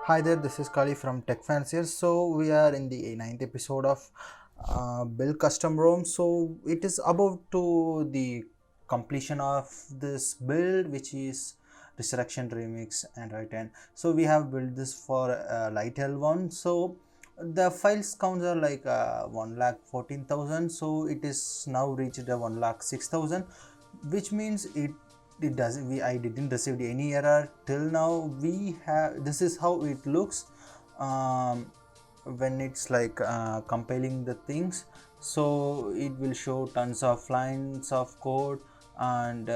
Hi there, this is Kali from Tech Fancier. So we are in the ninth episode of Build Custom ROM. So it is about to the completion of this build, which is Resurrection Remix Android 10. So we have built this for Light L1. So the files counts are like 1,14,000. So it is now reached 1,06,000, which means it doesn't I didn't receive any error till now. We have, this is how it looks when it's like compiling the things. So it will show tons of lines of code and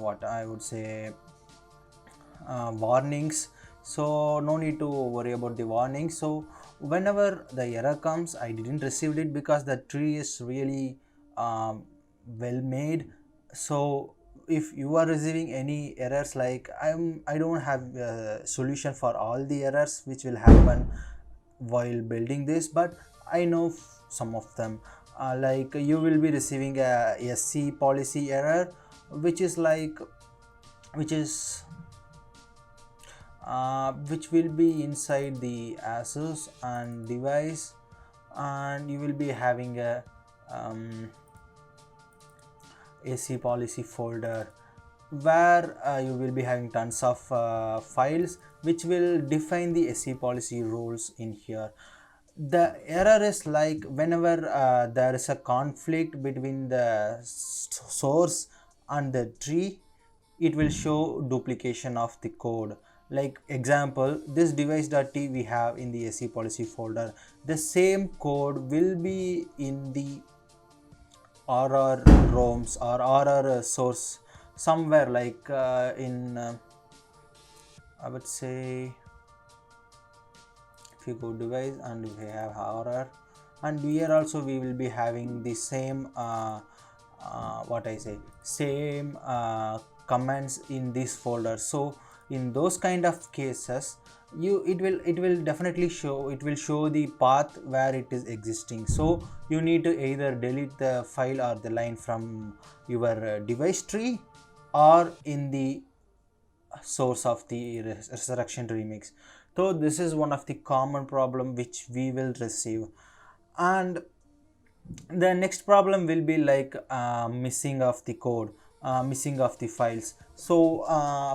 what I would say warnings. So no need to worry about the warnings. So whenever the error comes, I didn't receive it because the tree is really well made. So if you are receiving any errors, like I don't have a solution for all the errors which will happen while building this, but I know some of them. Like you will be receiving a SePolicy error, which is like which will be inside the Asus and device, and you will be having a SePolicy folder where you will be having tons of files which will define the SePolicy rules in here. The error is like whenever there is a conflict between the source and the tree, it will show duplication of the code. Like example, this device.t we have in the SePolicy folder, the same code will be in the RR ROMs or RR source somewhere, like in I would say, if you go device and we have RR, and here also we will be having the same what I say, same comments in this folder. So in those kind of cases, it will definitely show, it will show the path where it is existing. So you need to either delete the file or the line from your device tree or in the source of the Resurrection Remix. So this is one of the common problem which we will receive. And the next problem will be like missing of the code, missing of the files. So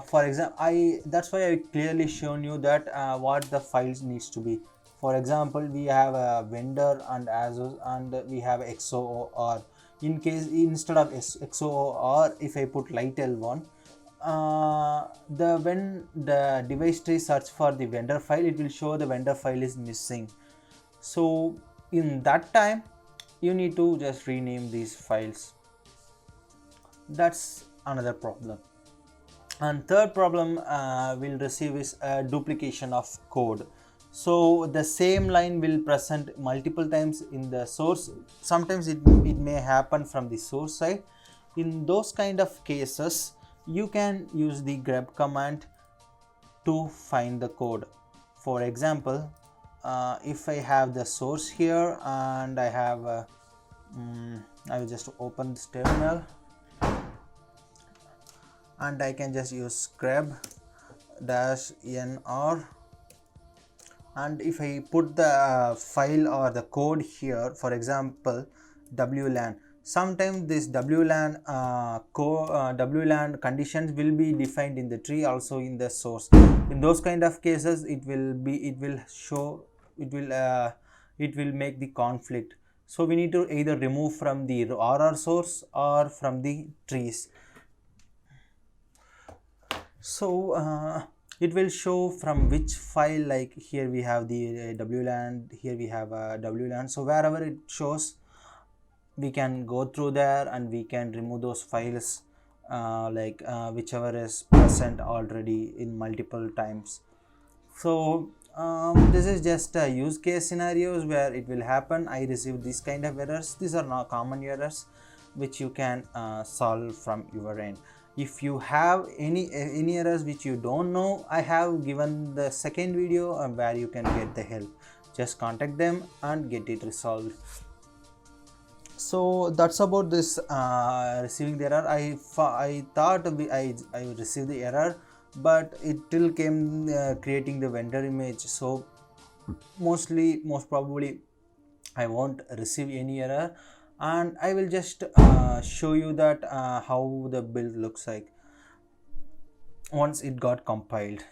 for example, that's why I clearly shown you that what the files needs to be. For example, we have a vendor and Asus, and we have XOR. In case instead of XOR, if I put light L1, when the device tree search for the vendor file, it will show the vendor file is missing. So in that time, you need to just rename these files. That's another problem. And third problem we'll receive is duplication of code. So the same line will present multiple times in the source. Sometimes it may happen from the source side. In those kind of cases, you can use the grep command to find the code. For example, if I have the source here and I have I will just open this terminal and I can just use grep -nr, and if I put the file or the code here, for example wlan, sometimes this wlan wlan conditions will be defined in the tree, also in the source. In those kind of cases, it will make the conflict. So we need to either remove from the RR source or from the trees. So it will show from which file, like here we have the wlan, here we have wlan. So wherever it shows, we can go through there and we can remove those files, whichever is present already in multiple times. So this is just a use case scenarios where it will happen. I receive this kind of errors. These are not common errors which you can solve from your end. If you have any errors which you don't know, I have given the second video where you can get the help. Just contact them and get it resolved. So that's about this receiving the error. I thought I received the error but it still came creating the vendor image. So most probably I won't receive any error, and I will just show you that how the build looks like once it got compiled.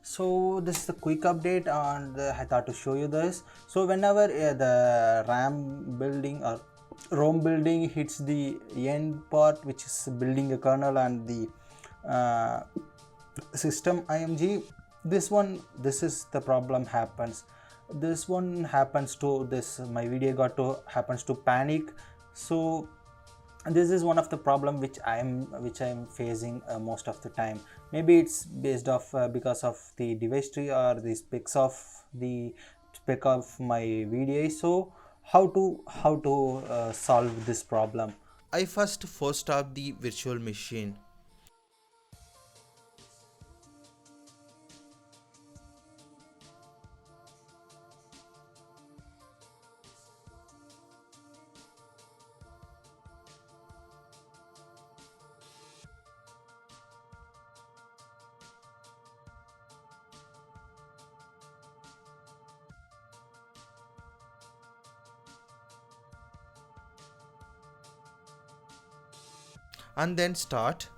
So this is a quick update, and I thought to show you this. So whenever the RAM building or ROM building hits the end part, which is building a kernel and the uh, system img, this is the problem happens. This one happens to this my video got to happens to panic. So this is one of the problem which I'm facing most of the time. Maybe it's based off because of the device tree or the spec of my VDA. So how to solve this problem? I first force stop the virtual machine. And then start.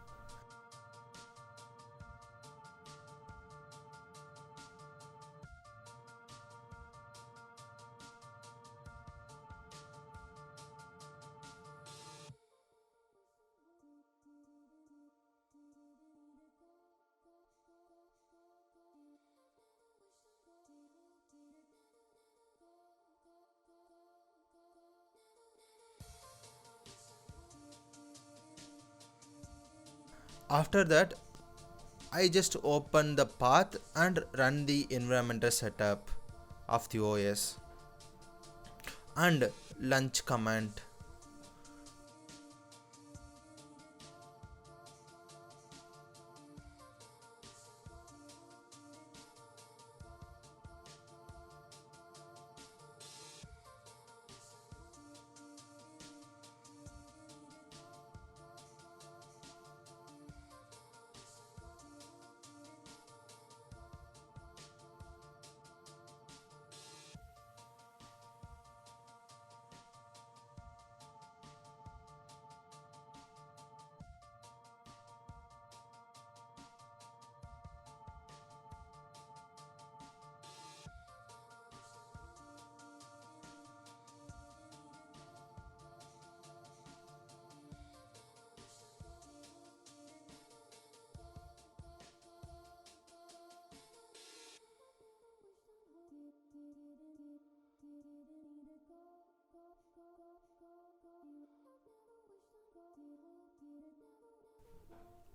After that, I just open the path and run the environmental setup of the OS and launch command.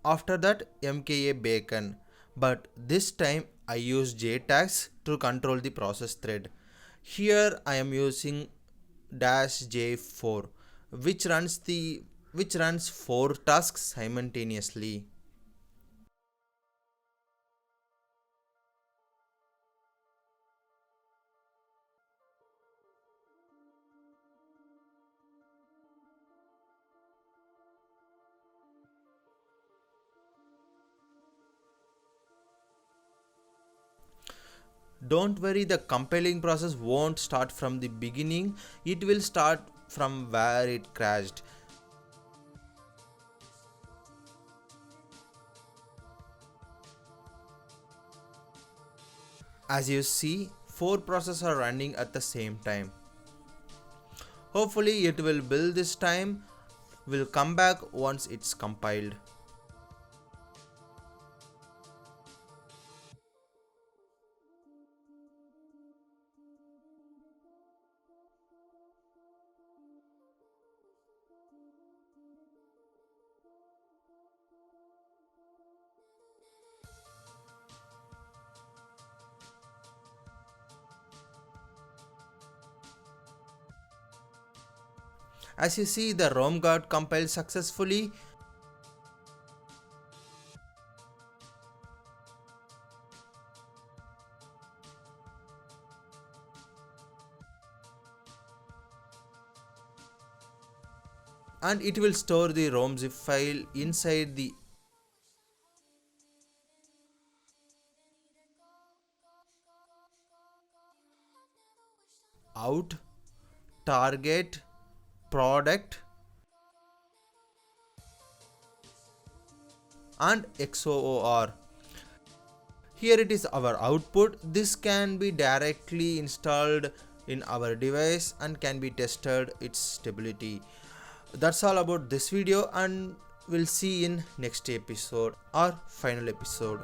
After that, mka bacon, but this time I use jtags to control the process thread. Here I am using -j4, which runs 4 tasks simultaneously. Don't worry, the compiling process won't start from the beginning, it will start from where it crashed. As you see, 4 processes are running at the same time. Hopefully it will build this time. We'll come back once it's compiled. As you see, the ROM got compiled successfully. And it will store the ROM zip file inside the out, target, product and XOR. Here it is our output. This can be directly installed in our device and can be tested its stability. That's all about this video, and we'll see in next episode or final episode.